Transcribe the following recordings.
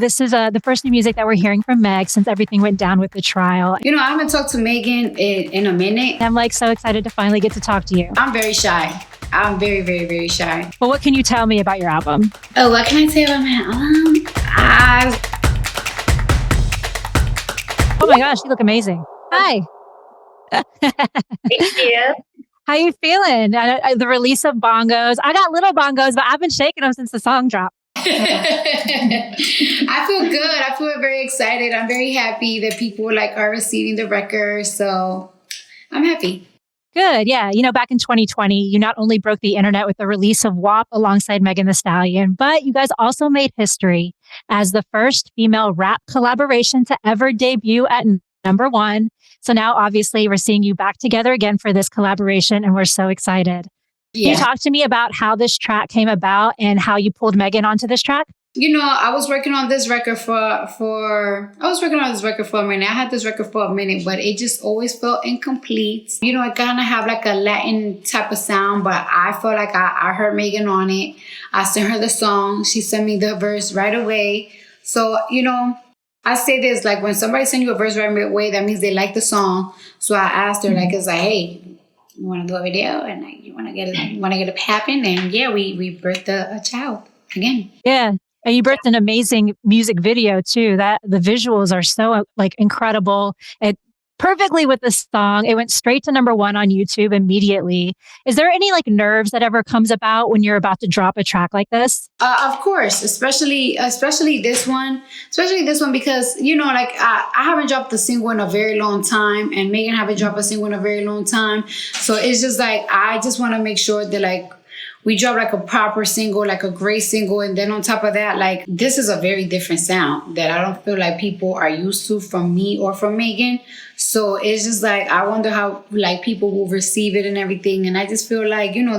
This is the first new music that we're hearing from Meg since everything went down with the trial. I haven't talked to Megan in a minute. I'm like so excited to finally get to talk to you. I'm very shy. I'm very, very, very shy. Well, what can you tell me about your album? Oh, what can I say about my album? Oh my gosh, you look amazing. Hi. Thank you. How you feeling? The release of bongos. I got little bongos, but I've been shaking them since the song dropped. I feel good. I feel very excited. I'm very happy that people are receiving the record. So I'm happy. Good. Yeah. Back in 2020, you not only broke the internet with the release of WAP alongside Megan Thee Stallion, but you guys also made history as the first female rap collaboration to ever debut at #1. So now obviously we're seeing you back together again for this collaboration and we're so excited. Yeah. Can you talk to me about how this track came about and how you pulled Megan onto this track? I was working on this record for a minute. I had this record for a minute, but it just always felt incomplete. I kind of have a Latin type of sound, but I felt like I heard Megan on it. I sent her the song. She sent me the verse right away. So, I say this, when somebody sends you a verse right away, that means they like the song. So I asked her, hey, you want to do a video and you want to get it happen? And yeah, we birthed a child again. Yeah. And you birthed an amazing music video too. That the visuals are so incredible. It perfectly with the song. It went straight to #1 on YouTube immediately. Is there any nerves that ever comes about when you're about to drop a track like this? Of course, especially this one, because I haven't dropped a single in a very long time, and Megan haven't dropped a single in a very long time. So it's just I just want to make sure that we drop a proper single, a great single. And then on top of that, this is a very different sound that I don't feel like people are used to from me or from Megan. So it's just I wonder how people will receive it and everything. And I just feel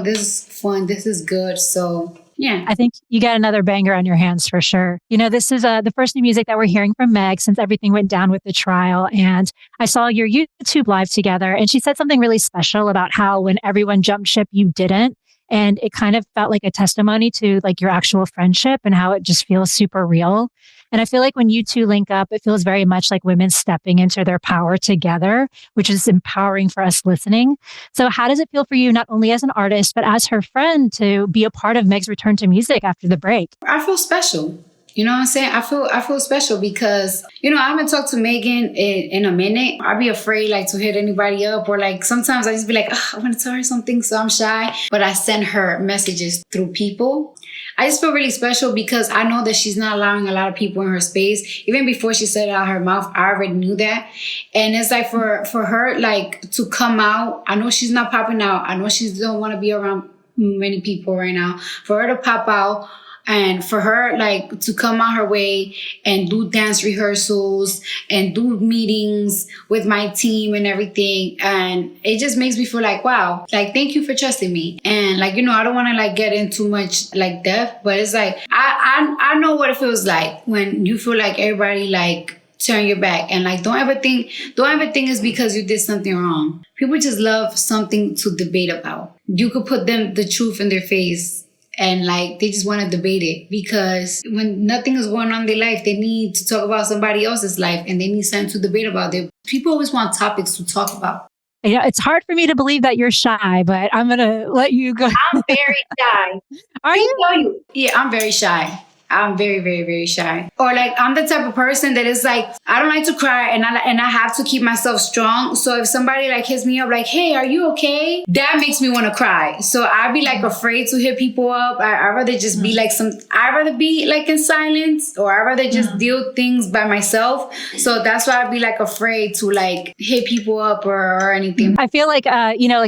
this is fun. This is good. So yeah. I think you got another banger on your hands for sure. This is the first new music that we're hearing from Meg since everything went down with the trial. And I saw your YouTube live together and she said something really special about how when everyone jumped ship, you didn't. And it kind of felt like a testimony to your actual friendship and how it just feels super real. And I feel like when you two link up, it feels very much like women stepping into their power together, which is empowering for us listening. So how does it feel for you, not only as an artist, but as her friend, to be a part of Meg's return to music after the break? I feel special. You know what I'm saying? I feel special because, I haven't talked to Megan in a minute. I'd be afraid to hit anybody up, or sometimes I just be I want to tell her something, so I'm shy. But I send her messages through people. I just feel really special because I know that she's not allowing a lot of people in her space. Even before she said it out her mouth, I already knew that. And it's for her to come out. I know she's not popping out. I know she don't want to be around many people right now. For her to pop out, and for her, to come out her way and do dance rehearsals and do meetings with my team and everything. And it just makes me feel wow, thank you for trusting me. And I don't want to get into much depth, but it's I know what it feels like when you feel everybody turn your back. And don't ever think it's because you did something wrong. People just love something to debate about. You could put them the truth in their face. And they just want to debate it, because when nothing is going on in their life, they need to talk about somebody else's life and they need something to debate about. People always want topics to talk about. Yeah, it's hard for me to believe that you're shy, but I'm going to let you go. I'm very shy. Are you? Yeah, I'm very shy. I'm very, very, very shy. Or I'm the type of person that is I don't like to cry, and I have to keep myself strong. So if somebody hits me up hey, are you okay? That makes me want to cry. So I'd be afraid to hit people up. I'd rather just be I'd rather be in silence, or I'd rather just deal things by myself. So that's why I'd be afraid to hit people up or anything. I feel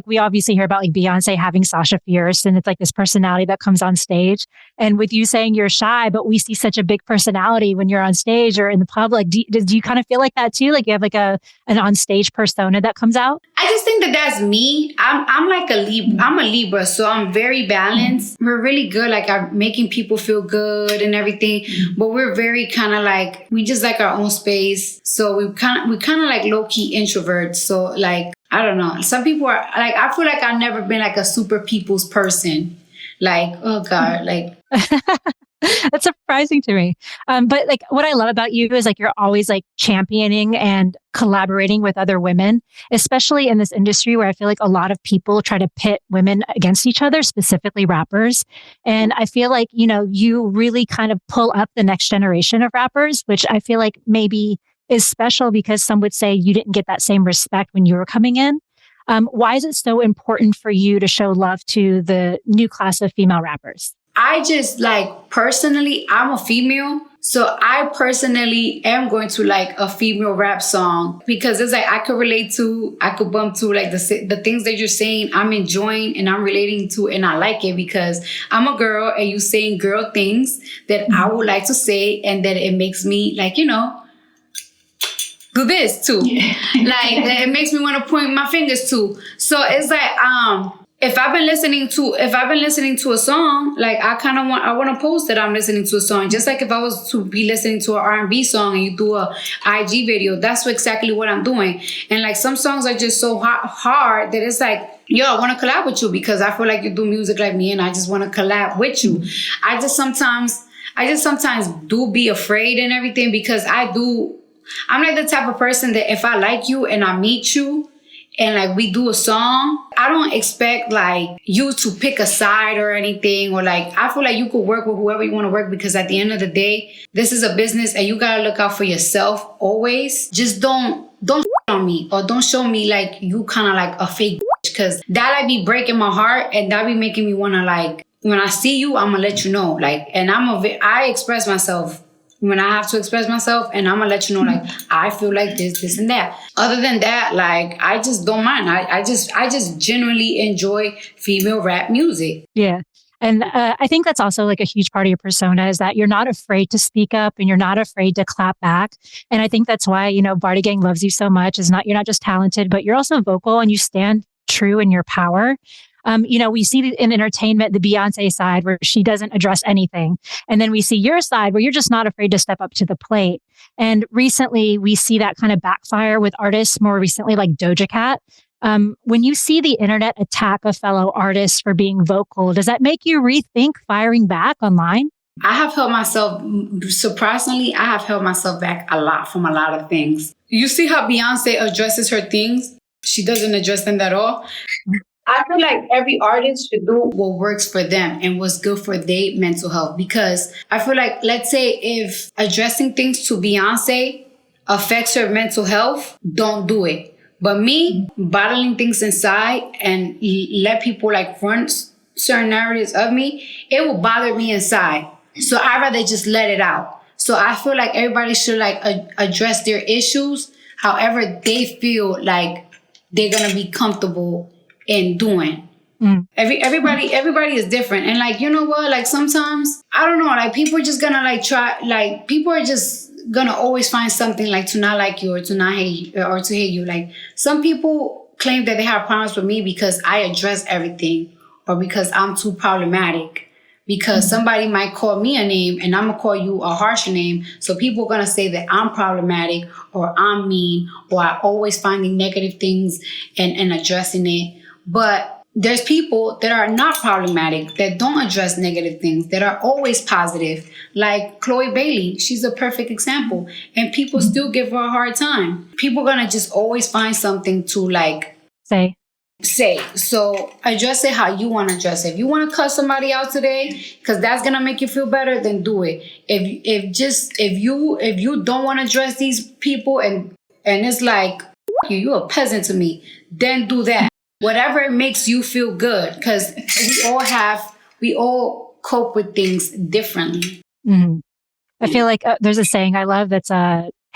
we obviously hear about Beyonce having Sasha Fierce, and it's this personality that comes on stage. And with you saying you're shy, but we see such a big personality when you're on stage or in the public. Do you kind of feel like that too? You have an on-stage persona that comes out? I just think that's me. I'm a Libra. I'm a Libra, so I'm very balanced. We're really good at making people feel good and everything, but we're very kind of we just our own space. So we kind of low-key introverts. So I don't know. Some people are I feel I've never been a super people's person. Oh God, That's surprising to me. But like what I love about you is like you're always like championing and collaborating with other women, especially in this industry where I feel like a lot of people try to pit women against each other, specifically rappers. And I feel like, you really kind of pull up the next generation of rappers, which I feel like maybe is special because some would say you didn't get that same respect when you were coming in. Why is it so important for you to show love to the new class of female rappers? I just like personally, I'm a female. So I personally am going to like a female rap song because it's like I could bump to like the things that you're saying. I'm enjoying and I'm relating to and I like it because I'm a girl and you saying girl things that I would like to say and that it makes me like, do this too. Like it makes me want to point my fingers too. So it's like, if I've been listening to a song, like I want to post that I'm listening to a song. Just like if I was to be listening to an R&B song and you do a IG video, that's exactly what I'm doing. And like some songs are just so hard that it's like, yo, I want to collab with you because I feel like you do music like me and I just want to collab with you. I just sometimes do be afraid and everything because I'm like the type of person that if I like you and I meet you and like we do a song, I don't expect like you to pick a side or anything, or like I feel like you could work with whoever you want to work because at the end of the day, this is a business and you gotta look out for yourself always. Just don't on me or don't show me like you kind of like a fake because that like be breaking my heart and that be making me want to like when I see you, I'm gonna let you know like, and I express myself when I have to express myself and I'm gonna let you know, like, I feel like this and that. Other than that, like, I just don't mind. I just genuinely enjoy female rap music. Yeah. And I think that's also like a huge part of your persona is that you're not afraid to speak up and you're not afraid to clap back. And I think that's why, Barty Gang loves you so much you're not just talented, but you're also vocal and you stand true in your power. We see in entertainment, the Beyonce side where she doesn't address anything. And then we see your side where you're just not afraid to step up to the plate. And recently we see that kind of backfire with artists more recently, like Doja Cat. When you see the internet attack a fellow artist for being vocal, does that make you rethink firing back online? I have held myself, surprisingly, back a lot from a lot of things. You see how Beyonce addresses her things? She doesn't address them at all. I feel like every artist should do what works for them and what's good for their mental health. Because I feel like, let's say if addressing things to Beyonce affects her mental health, don't do it. But me, bottling things inside and let people like run certain narratives of me, it will bother me inside. So I'd rather just let it out. So I feel like everybody should like address their issues however they feel like they're going to be comfortable in doing. Everybody is different. And like, you know what? Like sometimes, I don't know, like people are just gonna like try, like people are just gonna always find something like to not like you or to not hate you or to hate you. Like some people claim that they have problems with me because I address everything or because I'm too problematic. Because somebody might call me a name and I'm gonna call you a harsher name. So people are gonna say that I'm problematic or I'm mean or I always finding negative things and addressing it. But there's people that are not problematic, that don't address negative things, that are always positive. Like Chloe Bailey, she's a perfect example. And people still give her a hard time. People are going to just always find something to like say. So address it how you want to address it. If you want to cut somebody out today, because that's going to make you feel better, then do it. If you don't want to address these people and it's like, you're a peasant to me, then do that. Whatever makes you feel good, because we all cope with things differently. Mm-hmm. I feel like there's a saying I love that's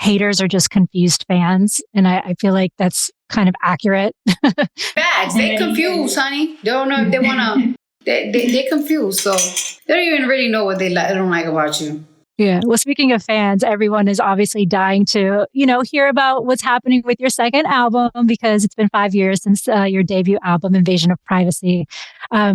haters are just confused fans. And I feel like that's kind of accurate. Facts. They confused, honey. They don't know if they want to, they're confused. So they don't even really know what they don't like about you. Yeah. Well, speaking of fans, everyone is obviously dying to, hear about what's happening with your second album because it's been 5 years since your debut album, Invasion of Privacy. Are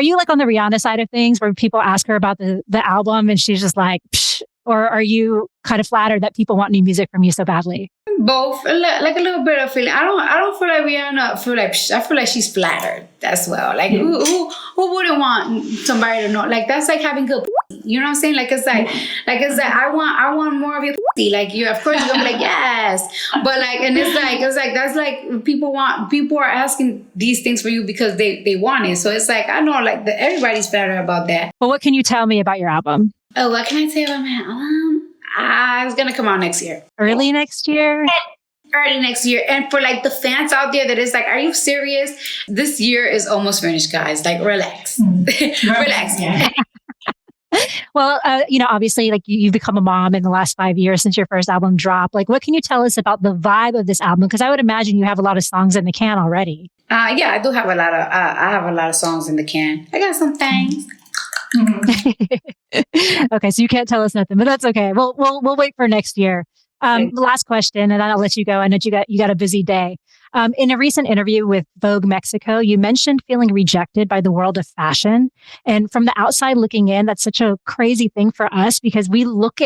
you like on the Rihanna side of things where people ask her about the album and she's just like, psh, or are you kind of flattered that people want new music from you so badly? Both, like a little bit of feeling. I don't feel like Rihanna. I feel like she's flattered as well. Like who wouldn't want somebody to know? Like that's like having good. You know what I'm saying? Like it's like I want more of your pussy. Like you, of course you're gonna be like yes, but like, and it's like that's like people are asking these things for you because they want it. So it's like I know like everybody's better about that. But what can you tell me about your album? Oh, what can I tell you about my album? It's gonna come out next year. Early next year? Early next year. And for like the fans out there that is like, are you serious? This year is almost finished, guys. Like relax. Relax. Yeah. Well, obviously, like you've become a mom in the last 5 years since your first album dropped. Like, what can you tell us about the vibe of this album? Because I would imagine you have a lot of songs in the can already. Yeah, I do have a lot of. I have a lot of songs in the can. I got some things. Okay, so you can't tell us nothing, but that's okay. We'll wait for next year. The last question, and then I'll let you go. I know you got a busy day. In a recent interview with Vogue Mexico, you mentioned feeling rejected by the world of fashion. And from the outside looking in, that's such a crazy thing for us because we look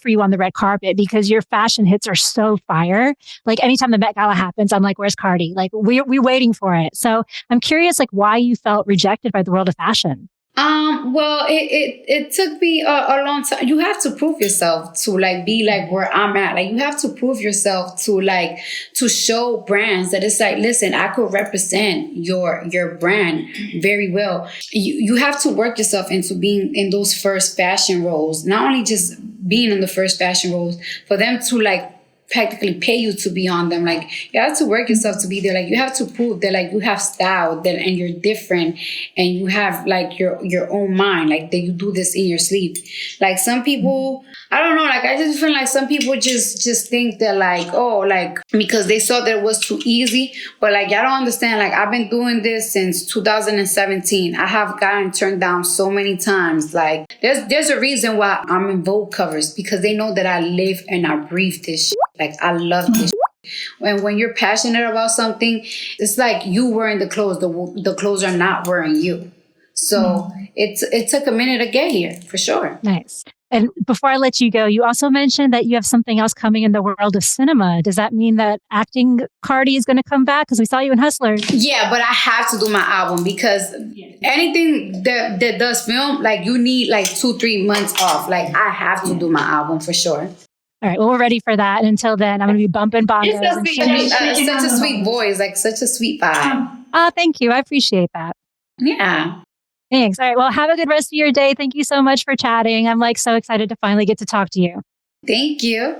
for you on the red carpet because your fashion hits are so fire. Like anytime the Met Gala happens, I'm like, where's Cardi? Like we're waiting for it. So I'm curious, like why you felt rejected by the world of fashion. Well, it took me a long time. You have to prove yourself to like be like where I'm at. Like you have to prove yourself to show brands that it's like, listen, I could represent your brand very well. You have to work yourself into being in those first fashion roles, not only just being in the first fashion roles, for them to like practically pay you to be on them. Like you have to work yourself to be there. Like you have to prove that like you have style that and you're different and you have like your own mind, like that you do this in your sleep. Like some people, I don't know, like I just feel like some people just think that like, oh, like because they saw that it was too easy. But like y'all don't understand, like I've been doing this since 2017. I have gotten turned down so many times. Like there's a reason why I'm in Vogue covers because they know that I live and I breathe this shit. Like, I love this. And when you're passionate about something, it's like you wearing the clothes. The clothes are not wearing you. So it took a minute to get here, for sure. Nice. And before I let you go, you also mentioned that you have something else coming in the world of cinema. Does that mean that acting Cardi is going to come back? Because we saw you in Hustler. Yeah, but I have to do my album because anything that does film, like you need like 2-3 months off. Like I have to do my album for sure. All right. Well, we're ready for that. And until then, I'm going to be bumping bongos. Such a sweet voice, like such a sweet vibe. Oh, thank you. I appreciate that. Yeah. Thanks. All right. Well, have a good rest of your day. Thank you so much for chatting. I'm like so excited to finally get to talk to you. Thank you.